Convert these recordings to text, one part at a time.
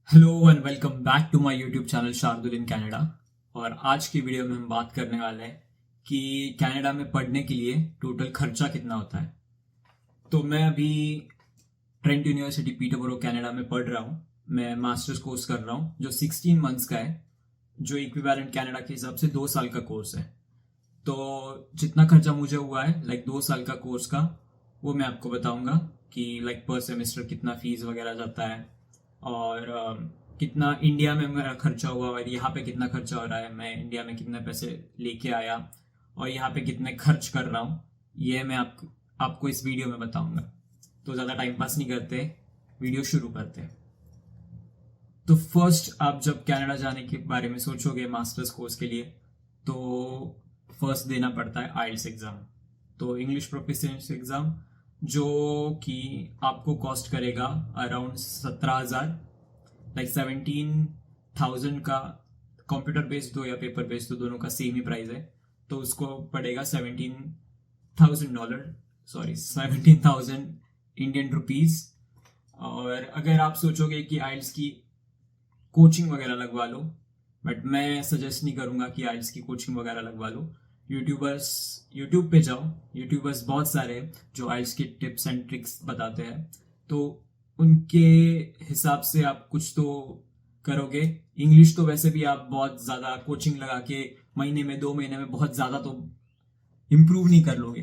Hello and welcome back to my YouTube channel Shardul in Canada. और आज की video में हम बात करने वाले हैं कि कनाडा में पढ़ने के लिए टोटल खर्चा कितना होता है। तो मैं अभी ट्रेंट यूनिवर्सिटी पीटरबरो कनाडा में पढ़ रहा हूँ। मैं मास्टर्स कोर्स कर रहा हूँ जो 16 मंथ्स का है, जो इक्विवेलेंट कनाडा के हिसाब से 2 साल का कोर्स है। तो जितना खर्चा मुझे हुआ है 2 साल का कोर्स का, वो मैं आपको बताऊंगा कि पर सेमेस्टर कितना फीस वगैरह जाता है, और कितना इंडिया में मेरा खर्चा हुआ और यहाँ पे कितना खर्चा हो रहा है, मैं इंडिया में कितने पैसे लेके आया और यहाँ पे कितने खर्च कर रहा हूँ। ये मैं आपको इस वीडियो में बताऊंगा। तो ज़्यादा टाइम पास नहीं करते, वीडियो शुरू करते हैं। तो फर्स्ट, आप जब कनाडा जाने के बारे में सोचोगे मास्टर्स कोर्स के लिए, तो फर्स्ट देना पड़ता है आइल्स एग्ज़ाम। तो इंग्लिश प्रोफिशिएंसी एग्ज़ाम, जो कि आपको कॉस्ट करेगा अराउंड 17,000, 17,000 का। कंप्यूटर बेस्ड दो या पेपर बेस्ड दो, दोनों का सेम ही प्राइस है। तो उसको पड़ेगा $17,000, सॉरी 17,000 इंडियन रुपीज। और अगर आप सोचोगे कि आइल्स की कोचिंग वगैरह लगवा लो, बट मैं सजेस्ट नहीं करूंगा कि आइल्स की कोचिंग वगैरह लगवा लो। यूट्यूब पे जाओ, यूट्यूबर्स बहुत सारे हैं जो आइल्स की टिप्स एंड ट्रिक्स बताते हैं। तो उनके हिसाब से आप कुछ तो करोगे। इंग्लिश तो वैसे भी आप बहुत ज़्यादा कोचिंग लगा के महीने में 2 महीने में बहुत ज़्यादा तो इम्प्रूव नहीं कर लोगे।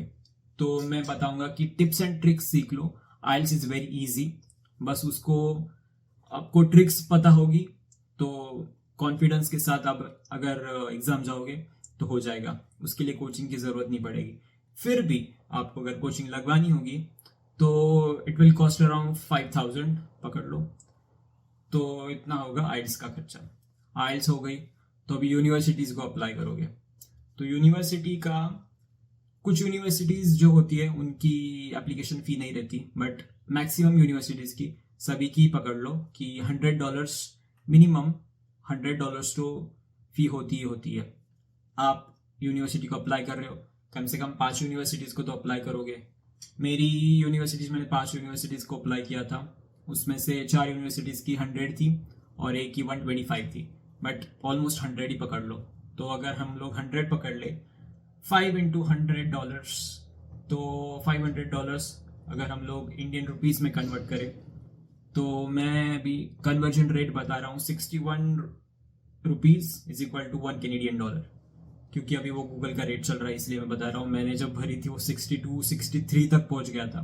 तो मैं बताऊंगा कि टिप्स एंड ट्रिक्स सीख लो। आइल्स इज़ वेरी इजी, बस उसको आपको ट्रिक्स पता होगी तो कॉन्फिडेंस के साथ आप अगर एग्ज़ाम जाओगे तो हो जाएगा। उसके लिए कोचिंग की ज़रूरत नहीं पड़ेगी। फिर भी आपको अगर कोचिंग लगवानी होगी तो इट विल कॉस्ट अराउंड 5,000 पकड़ लो। तो इतना होगा आइल्स का खर्चा। आइल्स हो गई, तो अभी यूनिवर्सिटीज़ को अप्लाई करोगे। तो यूनिवर्सिटी का, कुछ यूनिवर्सिटीज़ जो होती है उनकी एप्लीकेशन फ़ी नहीं रहती, बट मैक्सिमम यूनिवर्सिटीज़ की, सभी की पकड़ लो कि $100 मिनिमम, $100 तो फ़ी होती ही होती है। आप यूनिवर्सिटी को अप्लाई कर रहे हो, कम से कम 5 यूनिवर्सिटीज़ को तो अप्लाई करोगे। मेरी यूनिवर्सिटीज़, मैंने 5 यूनिवर्सिटीज़ को अप्लाई किया था। उसमें से 4 यूनिवर्सिटीज़ की 100 थी और एक की 125 थी, बट ऑलमोस्ट 100 ही पकड़ लो। तो अगर हम लोग 100 पकड़ ले, 5 into $100, तो $500 अगर हम लोग इंडियन रुपीज़ में कन्वर्ट करें, तो मैं अभी कन्वर्जन रेट बता रहा हूँ, $61 इज इक्वल टू $1 कैनेडियन, क्योंकि अभी वो गूगल का रेट चल रहा है इसलिए मैं बता रहा हूँ। मैंने जब भरी थी वो 62 63 तक पहुँच गया था,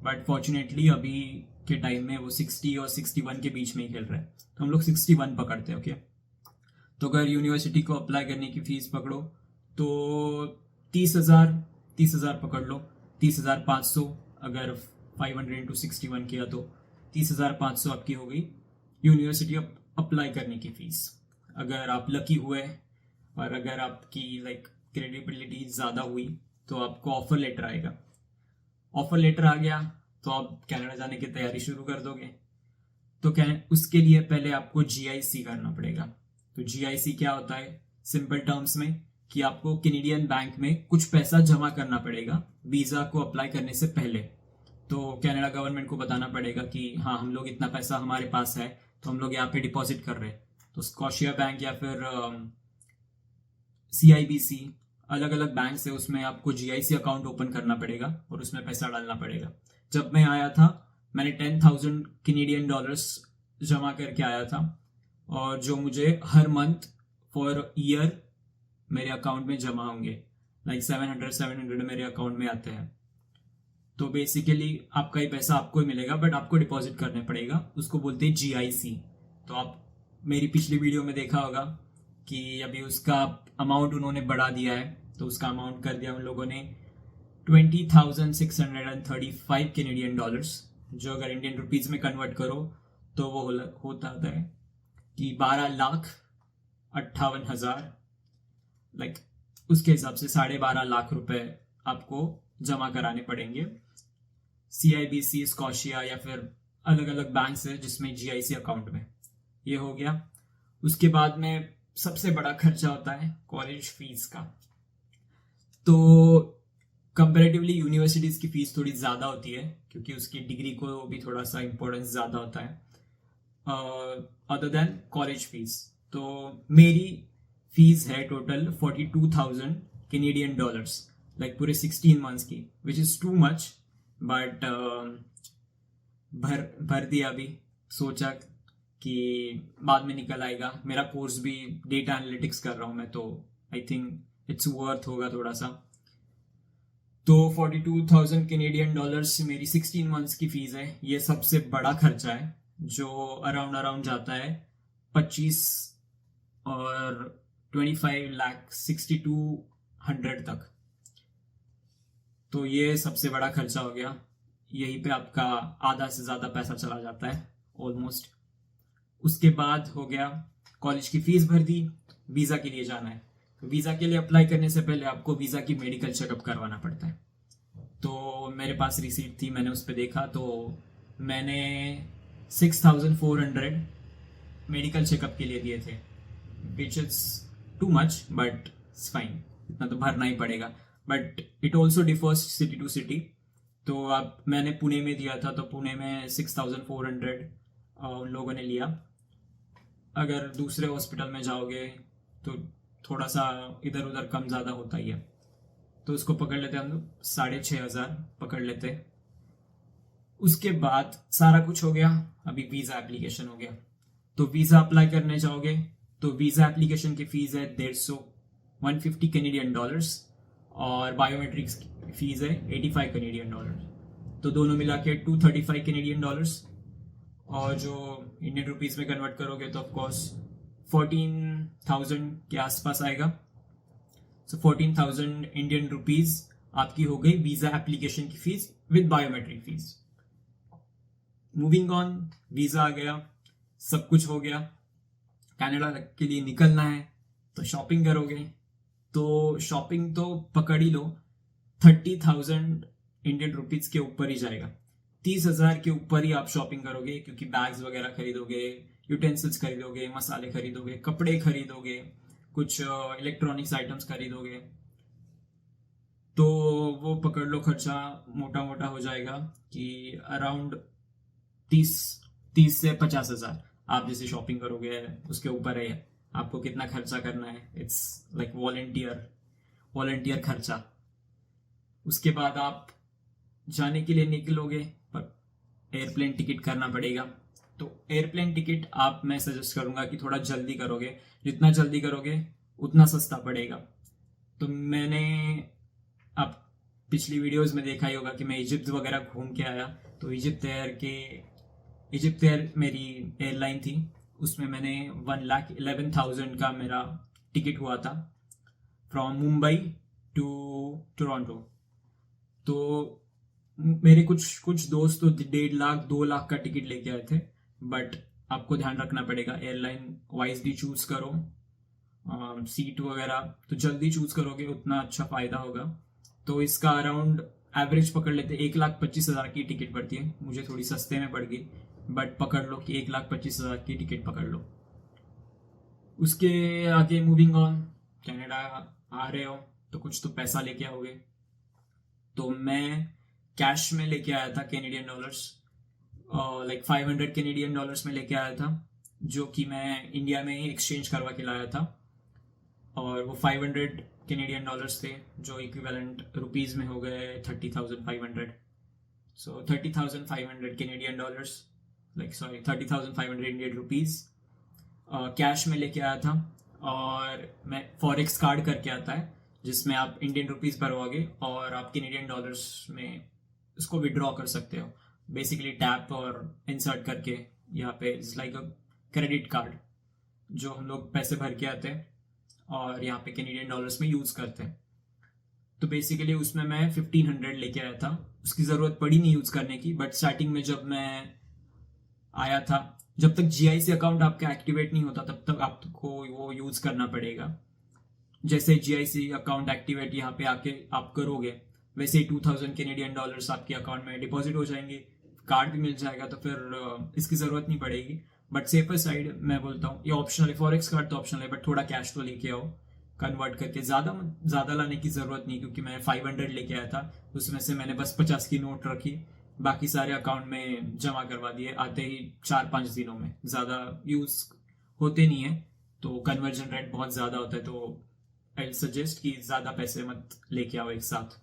बट फॉर्चुनेटली अभी के टाइम में वो 60 और 61 के बीच में ही खेल रहा है। तो हम लोग 61 पकड़ते हैं, ओके। तो अगर यूनिवर्सिटी को अप्लाई करने की फ़ीस पकड़ो तो 30,000 पकड़ लो। 30,500, अगर 500 into 61 किया तो 30,500 आपकी हो गई यूनिवर्सिटी अप्लाई करने की फ़ीस। अगर आप लकी हुए और अगर आपकी क्रेडिबिलिटी ज़्यादा हुई तो आपको ऑफर लेटर आएगा। ऑफर लेटर आ गया तो आप कनाडा जाने की तैयारी शुरू कर दोगे। तो क्या उसके लिए पहले आपको GIC करना पड़ेगा। तो GIC क्या होता है सिंपल टर्म्स में, कि आपको कैनेडियन बैंक में कुछ पैसा जमा करना पड़ेगा वीज़ा को अप्लाई करने से पहले। तो कनाडा गवर्नमेंट को बताना पड़ेगा कि हाँ, हम लोग इतना पैसा हमारे पास है तो हम लोग यहाँ पे डिपॉजिट कर रहे हैं। तो स्कॉशिया बैंक या फिर CIBC, अलग अलग बैंक है, उसमें आपको GIC अकाउंट ओपन करना पड़ेगा और उसमें पैसा डालना पड़ेगा। जब मैं आया था मैंने $10,000 जमा करके आया था, और जो मुझे हर मंथ फॉर ईयर मेरे अकाउंट में जमा होंगे। 700 मेरे अकाउंट में आते हैं। तो बेसिकली आपका ही पैसा आपको ही मिलेगा, बट आपको डिपॉजिट करने पड़ेगा, उसको बोलते हैं GIC। तो आप मेरी पिछली वीडियो में देखा होगा कि अभी उसका अमाउंट उन्होंने बढ़ा दिया है। तो उसका अमाउंट कर दिया उन लोगों ने $20,635 कैनेडियन डॉलर्स, जो अगर इंडियन रुपीज़ में कन्वर्ट करो तो वो होता है कि 12,58,000, उसके हिसाब से 12.5 लाख रुपए आपको जमा कराने पड़ेंगे। CIBC, स्कॉशिया या फिर अलग अलग बैंक है जिसमें GIC अकाउंट में। ये हो गया। उसके बाद में सबसे बड़ा खर्चा होता है कॉलेज फीस का। तो कंपैरेटिवली यूनिवर्सिटीज़ की फ़ीस थोड़ी ज़्यादा होती है, क्योंकि उसकी डिग्री को भी थोड़ा सा इम्पोर्टेंस ज़्यादा होता है। Other than college fees. तो मेरी फीस है टोटल 42,000 कैनेडियन डॉलर्स, लाइक पूरे 16 मंथ्स की, विच इज़ टू मच, बट भर दिया अभी। सोचा कि बाद में निकल आएगा। मेरा कोर्स भी डेटा एनालिटिक्स कर रहा हूँ मैं, तो आई थिंक इट्स वर्थ होगा थोड़ा सा। तो 42,000 कैनेडियन डॉलर्स मेरी 16 मंथ्स की फीस है। ये सबसे बड़ा खर्चा है जो अराउंड जाता है 25 और 25 लाख 6200 तक। तो ये सबसे बड़ा खर्चा हो गया। यहीं पे आपका आधा से ज़्यादा पैसा चला जाता है ऑलमोस्ट। उसके बाद हो गया कॉलेज की फीस भर दी, वीज़ा के लिए जाना है। तो वीज़ा के लिए अप्लाई करने से पहले आपको वीज़ा की मेडिकल चेकअप करवाना पड़ता है। तो मेरे पास रिसीट थी, मैंने उस पर देखा, तो मैंने 6,400 मेडिकल चेकअप के लिए दिए थे, which is too much, but it's fine, इतना तो भरना ही पड़ेगा। But it also differs city to city. तो अब मैंने पुणे में दिया था, तो पुणे में 6,400 उन लोगों ने लिया। अगर दूसरे हॉस्पिटल में जाओगे तो थोड़ा सा इधर उधर कम ज़्यादा होता ही है, तो उसको पकड़ लेते हम लोग 6,500 पकड़ लेते। उसके बाद सारा कुछ हो गया, अभी वीज़ा एप्लीकेशन हो गया। तो वीज़ा अप्लाई करने जाओगे तो वीज़ा एप्लीकेशन की फ़ीस है 150 कैनेडियन डॉलर्स, और बायोमेट्रिक्स की फ़ीस है 85 कैनेडियन डॉलर। तो दोनों मिला के 235 कैनेडियन डॉलर्स, और जो इंडियन रुपीस में कन्वर्ट करोगे तो ऑफकोर्स 14,000 के आसपास आएगा। सो 14,000 इंडियन रुपीस आपकी हो गई वीज़ा एप्लीकेशन की fees with biometric fees. Moving on, visa आ गया, सब कुछ हो गया। कनाडा के लिए निकलना है तो शॉपिंग करोगे, तो शॉपिंग तो पकड़ ही लो, 30,000 इंडियन रुपीस के ऊपर ही जाएगा। 30,000 के ऊपर ही आप शॉपिंग करोगे, क्योंकि बैग्स वगैरह खरीदोगे, यूटेंसिल्स खरीदोगे, मसाले खरीदोगे, कपड़े खरीदोगे, कुछ इलेक्ट्रॉनिक्स आइटम्स खरीदोगे, तो वो पकड़ लो खर्चा मोटा मोटा हो जाएगा कि अराउंड 30 से 50,000 आप जैसे शॉपिंग करोगे उसके ऊपर है आपको कितना खर्चा करना है। इट्स लाइक वॉलंटियर खर्चा। उसके बाद आप जाने के लिए निकलोगे, पर एयरप्लेन टिकट करना पड़ेगा। तो एयरप्लेन टिकट मैं सजेस्ट करूंगा कि थोड़ा जल्दी करोगे, जितना जल्दी करोगे उतना सस्ता पड़ेगा। तो मैंने आप पिछली वीडियोस में देखा ही होगा कि मैं इजिप्ट वगैरह घूम के आया। तो इजिप्ट एयर मेरी एयरलाइन थी, उसमें मैंने 1,11,000 का मेरा टिकट हुआ था फ्रॉम मुंबई टू टोरंटो। तो मेरे कुछ दोस्त तो 1.5 लाख 2 लाख का टिकट लेके आए थे। बट आपको ध्यान रखना पड़ेगा, एयरलाइन वाइजली चूज करो, सीट वगैरह तो जल्दी चूज करोगे उतना अच्छा फायदा होगा। तो इसका अराउंड एवरेज पकड़ लेते 1,25,000 की टिकट पड़ती है। मुझे थोड़ी सस्ते में पड़ गई, बट पकड़ लो कि 1,25,000 की टिकट पकड़ लो। उसके आगे मूविंग ऑन, कनाडा आ रहे हो तो कुछ तो पैसा लेके आओगे। तो मैं कैश में लेके आया था Canadian dollars, like 500 Canadian dollars में लेके आया था, जो कि मैं इंडिया में ही एक्सचेंज करवा के लाया था। और वो 500 कैनेडियन डॉलर्स थे, जो इक्विवेलेंट रुपीस में हो गए 30,500। सो 30,500 Canadian dollars, like 30,500 Indian rupees cash में लेके आया था। और मैं फॉरेक्स कार्ड करके आता है, जिसमें आप इंडियन रुपीस भरवाओगे और आप कैनेडियन डॉलर्स में उसको विड्रॉ कर सकते हो। बेसिकली टैप और इंसर्ट करके यहाँ पे it's like a credit card, जो हम लोग पैसे भर के आते हैं और यहाँ पे कैनेडियन डॉलर्स में यूज़ करते हैं। तो बेसिकली उसमें मैं 1,500 लेके आया था। उसकी ज़रूरत पड़ी नहीं यूज़ करने की, बट स्टार्टिंग में जब मैं आया था, जब तक GIC अकाउंट आपका एक्टिवेट नहीं होता तब तक आपको वो यूज़ करना पड़ेगा। जैसे GIC अकाउंट एक्टिवेट यहाँ पे आके आप करोगे, वैसे ही 2,000 कैनेडियन डॉलर्स आपके अकाउंट में डिपॉजिट हो जाएंगे, कार्ड भी मिल जाएगा, तो फिर इसकी ज़रूरत नहीं पड़ेगी। बट सेफर साइड मैं बोलता हूँ, ये ऑप्शनल है, फॉरेक्स कार्ड तो ऑप्शनल है, बट थोड़ा कैश तो लेके आओ कन्वर्ट करके। ज़्यादा लाने की ज़रूरत नहीं, क्योंकि मैं 500 लेके आया था, उसमें से मैंने बस 50 की नोट रखी बाकी सारे अकाउंट में जमा करवा दिए आते ही 4-5 दिनों में, ज़्यादा यूज़ होते नहीं है, तो कन्वर्जन रेट बहुत ज़्यादा होता है, तो आई सजेस्ट कि ज़्यादा पैसे मत लेके आओ एक साथ।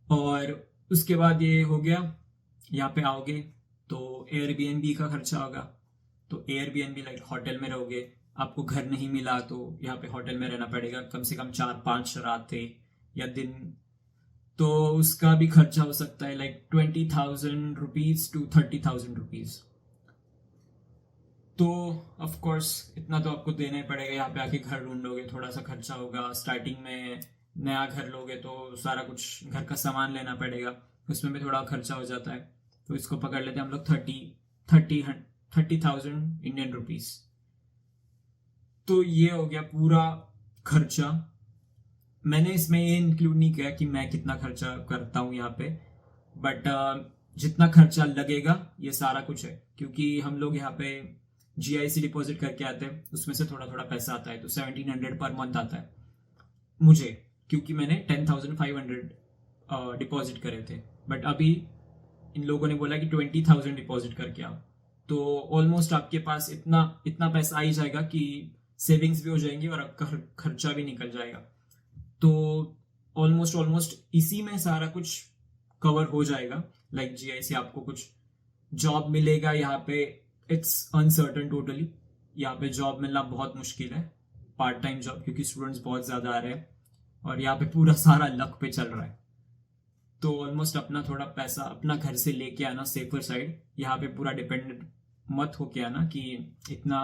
और उसके बाद ये हो गया, यहाँ पे आओगे तो एयरबीएनबी का खर्चा होगा। तो एयरबीएनबी लाइक होटल में रहोगे, आपको घर नहीं मिला तो यहाँ पे होटल में रहना पड़ेगा कम से कम 4-5 रातें या दिन, तो उसका भी खर्चा हो सकता है लाइक 20,000 रुपीज टू 30,000 रुपीज। तो ऑफ कोर्स इतना तो आपको देना ही पड़ेगा। यहाँ पे आके घर ढूंढोगे, थोड़ा सा खर्चा होगा। स्टार्टिंग में नया घर लोगे तो सारा कुछ घर का सामान लेना पड़ेगा, उसमें भी थोड़ा खर्चा हो जाता है। तो इसको पकड़ लेते हैं हम लोग 30,000 इंडियन रुपीज। तो ये हो गया पूरा खर्चा। मैंने इसमें ये इंक्लूड नहीं किया कि मैं कितना खर्चा करता हूँ यहाँ पे, बट जितना खर्चा लगेगा ये सारा कुछ है, क्योंकि हम लोग यहाँ पे GIC डिपॉजिट करके आते हैं, उसमें से थोड़ा थोड़ा पैसा आता है, तो 1700 पर मंथ आता है मुझे, क्योंकि मैंने 10,500 डिपॉजिट करे थे। बट अभी इन लोगों ने बोला कि 20,000 डिपॉजिट करके आओ, तो ऑलमोस्ट आपके पास इतना पैसा आ ही जाएगा कि सेविंग्स भी हो जाएंगी और आपका खर्चा भी निकल जाएगा। तो ऑलमोस्ट इसी में सारा कुछ कवर हो जाएगा। लाइक GIC आपको कुछ जॉब मिलेगा यहाँ पे, इट्स अनसर्टन टोटली। यहाँ पे जॉब मिलना बहुत मुश्किल है, पार्ट टाइम जॉब, क्योंकि स्टूडेंट्स बहुत ज़्यादा आ रहे हैं और यहाँ पे पूरा सारा लक पे चल रहा है। तो ऑलमोस्ट अपना थोड़ा पैसा अपना घर से लेके आना, सेफर साइड। यहाँ पे पूरा डिपेंडेंट मत होके आना कि इतना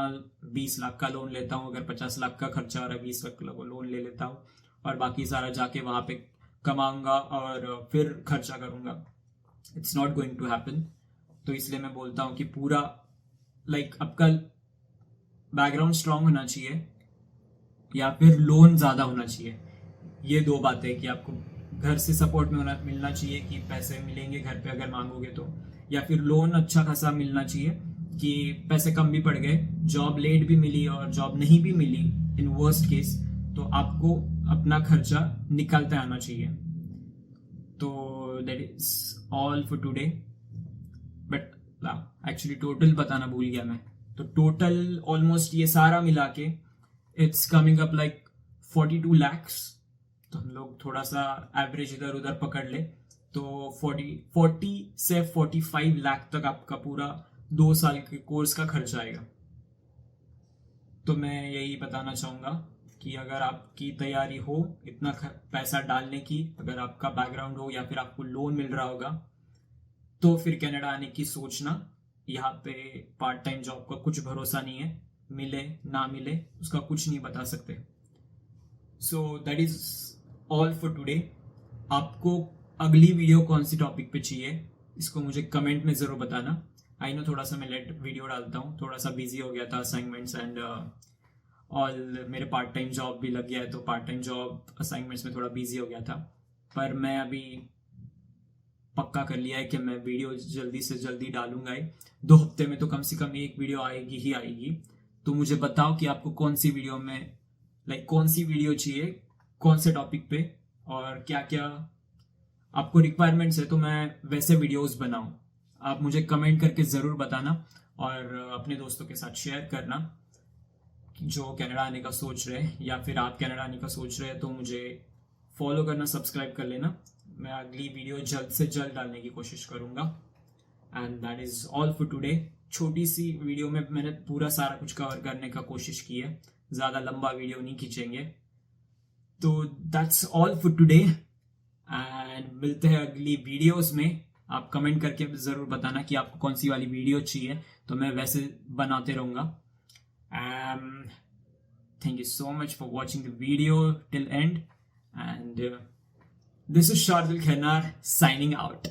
20 लाख का लोन लेता हूँ, अगर 50 लाख का खर्चा आ रहा है 20 लाख का लोन ले लेता हूँ और बाकी सारा जाके वहाँ पे कमाऊंगा और फिर खर्चा करूंगा। It's not going to happen. तो इसलिए मैं बोलता हूँ कि पूरा लाइक आपका बैकग्राउंड स्ट्रांग होना चाहिए या फिर लोन ज़्यादा होना चाहिए। ये दो बातें कि आपको घर से सपोर्ट में मिलना चाहिए कि पैसे मिलेंगे घर पे अगर मांगोगे तो, या फिर लोन अच्छा खासा मिलना चाहिए कि पैसे कम भी पड़ गए, जॉब लेट भी मिली और जॉब नहीं भी मिली इन वर्स्ट केस, तो आपको अपना खर्चा निकालते आना चाहिए। तो that is all for today. But actually total बताना भूल गया मैं। तो टोटल ऑलमोस्ट ये सारा मिला के it's coming up like 42 lakhs। तो हम लोग थोड़ा सा एवरेज इधर उधर पकड़ ले तो 40 से 45 लाख तक आपका पूरा 2 साल के कोर्स का खर्चा आएगा। तो मैं यही बताना चाहूँगा कि अगर आपकी तैयारी हो इतना पैसा डालने की, अगर आपका बैकग्राउंड हो या फिर आपको लोन मिल रहा होगा, तो फिर कनाडा आने की सोचना। यहाँ पे पार्ट टाइम जॉब का कुछ भरोसा नहीं है, मिले ना मिले उसका कुछ नहीं बता सकते। So that is all for today. आपको अगली वीडियो कौन सी टॉपिक पे चाहिए इसको मुझे कमेंट में ज़रूर बताना। आई नो थोड़ा सा मैं लेट वीडियो डालता हूँ, थोड़ा सा बिजी हो गया था, असाइनमेंट्स एंड ऑल। मेरे पार्ट टाइम जॉब भी लग गया है, तो पार्ट टाइम जॉब असाइनमेंट्स में थोड़ा बिजी हो गया था। पर मैं अभी पक्का कर लिया है कि मैं वीडियो जल्दी से जल्दी डालूंगा ही। 2 हफ्ते में तो कम से कम एक वीडियो आएगी ही आएगी। तो मुझे बताओ कि आपको कौन सी वीडियो में कौन सी वीडियो चाहिए, कौन से टॉपिक पे, और क्या क्या आपको रिक्वायरमेंट्स है, तो मैं वैसे वीडियोस बनाऊं। आप मुझे कमेंट करके ज़रूर बताना और अपने दोस्तों के साथ शेयर करना जो कनाडा आने का सोच रहे हैं, या फिर आप कनाडा आने का सोच रहे हैं तो मुझे फॉलो करना, सब्सक्राइब कर लेना। मैं अगली वीडियो जल्द से जल्द डालने की कोशिश करूँगा। And that is all for today. छोटी सी वीडियो में मैंने पूरा सारा कुछ कवर करने का कोशिश की है, ज़्यादा लंबा वीडियो नहीं खींचेंगे। तो that's all for today and मिलते हैं अगली वीडियोस में। आप कमेंट करके ज़रूर बताना कि आपको कौन सी वाली वीडियो चाहिए, तो मैं वैसे बनाते रहूँगा। Thank you so much for watching the video till end, and this is Shardul Khanar signing out.